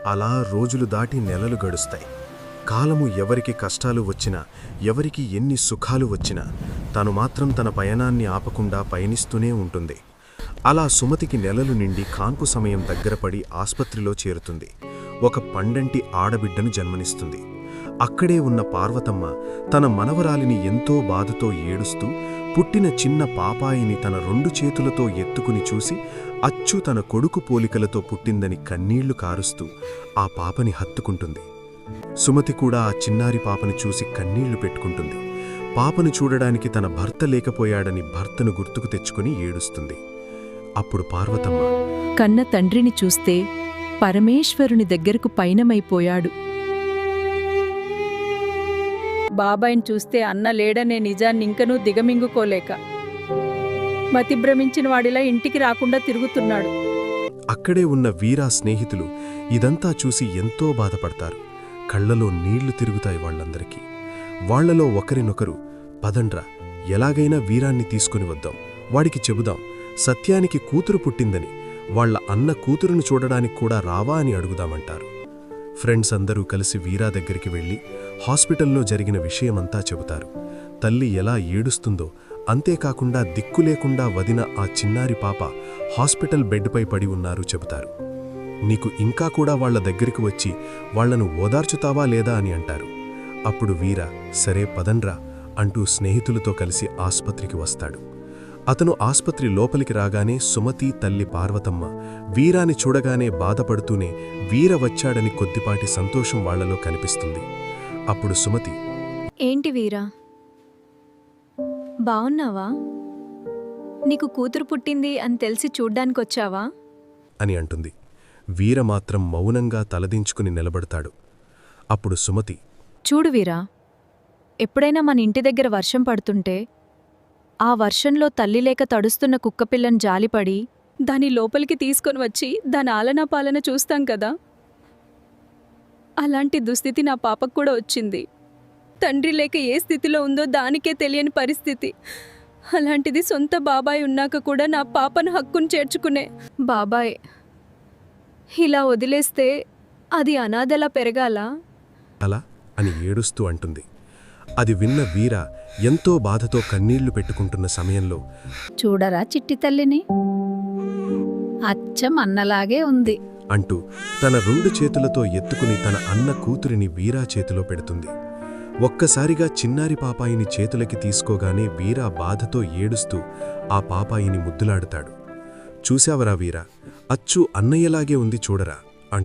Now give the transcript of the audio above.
అలా రోజులు దాటి నెలలు గడుస్తాయి. కాలము ఎవరికి కష్టాలు వచ్చినా, ఎవరికి ఎన్ని సుఖాలు వచ్చినా తను మాత్రం తన పయనాన్ని ఆపకుండా పయనిస్తూనే ఉంటుంది. అలా సుమతికి నెలలు నిండి కాన్పు సమయం దగ్గరపడి ఆస్పత్రిలో చేరుతుంది. ఒక పండంటి ఆడబిడ్డను జన్మనిస్తుంది. అక్కడే ఉన్న పార్వతమ్మ తన మనవరాలిని ఎంతో బాధతో ఏడుస్తూ పుట్టిన చిన్న పాపాయిని తన 2 చేతులతో ఎత్తుకుని చూసి అచ్చు తన కొడుకు పోలికలతో పుట్టిందని కన్నీళ్లు కారుస్తూ ఆ పాపని హత్తుకుంటుంది. సుమతి కూడా ఆ చిన్నారి పాపను చూసి కన్నీళ్లు పెట్టుకుంటుంది. పాపను చూడడానికి తన భర్త లేకపోయాడని భర్తను గుర్తుకు తెచ్చుకుని ఏడుస్తుంది. అప్పుడు పార్వతమ్మ, కన్న తండ్రిని చూస్తే పరమేశ్వరుని దగ్గరకు పయనమైపోయాడు. బాబాయిని చూస్తే అన్న లేడనే నిజాన్ని ఇంకనూ దిగమింగుకోలేక మతిభ్రమించిన వాడిలా ఇంటికి రాకుండా తిరుగుతున్నాడు. అక్కడే ఉన్న వీరా స్నేహితులు ఇదంతా చూసి ఎంతో బాధపడతారు. కళ్లలో నీళ్లు తిరుగుతాయి వాళ్ళందరికీ. వాళ్లలో ఒకరినొకరు, పదండ్రా, ఎలాగైనా వీరాన్ని తీసుకుని వద్దాం, వాడికి చెబుదాం సత్యానికి కూతురు పుట్టిందని, వాళ్ల అన్న కూతురును చూడడానికి కూడా రావా అని అడుగుదామంటారు. ఫ్రెండ్స్ అందరూ కలిసి వీరా దగ్గరికి వెళ్లి హాస్పిటల్లో జరిగిన విషయమంతా చెబుతారు. తల్లి ఎలా ఏడుస్తుందో, అంతేకాకుండా దిక్కులేకుండా వదిన ఆ చిన్నారి పాప హాస్పిటల్ బెడ్పై పడి ఉన్నారు చెబుతారు. నీకు ఇంకా కూడా వాళ్ల దగ్గరికి వచ్చి వాళ్లను ఓదార్చుతావా లేదా అని అంటారు. అప్పుడు వీరా, సరే పదండ్రా అంటూ స్నేహితులతో కలిసి ఆస్పత్రికి వస్తాడు. అతను ఆస్పత్రి లోపలికి రాగానే సుమతి తల్లి పార్వతమ్మ వీరాని చూడగానే బాధపడుతూనే వీర వచ్చాడని కొద్దిపాటి సంతోషం వాళ్లలో కనిపిస్తుంది. అప్పుడు సుమతి, ఏంటి వీరా, బావున్నావా? నీకు కూతురు పుట్టింది అని తెలిసి చూడ్డానికొచ్చావా అని అంటుంది. వీర మాత్రం మౌనంగా తలదించుకుని నిలబడతాడు. అప్పుడు సుమతి, చూడు వీరా, ఎప్పుడైనా మన ఇంటి దగ్గర వర్షం పడుతుంటే ఆ వర్షంలో తల్లి లేక తడుస్తున్న కుక్కపిల్లను జాలిపడి దాని లోపలికి తీసుకొని వచ్చి దాని ఆలనా పాలన చూస్తాం కదా, అలాంటి దుస్థితి నా పాపకు కూడా వచ్చింది. తండ్రి లేక ఏ స్థితిలో ఉందో దానికే తెలియని పరిస్థితి. అలాంటిది సొంత బాబాయ్ ఉన్నాక కూడా నా పాపను హక్కును చేర్చుకునే బాబాయ్ ఇలా వదిలేస్తే అది అనాథలా పెరగాలా అలా అని ఏడుస్తూ అంటుంది. అది విన్న వీర ఎంతో బాధతో కన్నీళ్లు పెట్టుకుంటున్న సమయంలో, చూడరా చిట్టి తల్లిని, అచ్చం అన్నలాగే ఉంది అంటూ తన 2 చేతులతో ఎత్తుకుని తన అన్న కూతురిని వీరా చేతిలో పెడుతుంది. ఒక్కసారిగా చిన్నారి పాపాయిని చేతులకి తీసుకోగానే వీరా బాధతో ఏడుస్తూ ఆ పాపాయిని ముద్దులాడుతాడు. చూశావరా వీరా, అచ్చు అన్నయ్యలాగే ఉంది చూడరా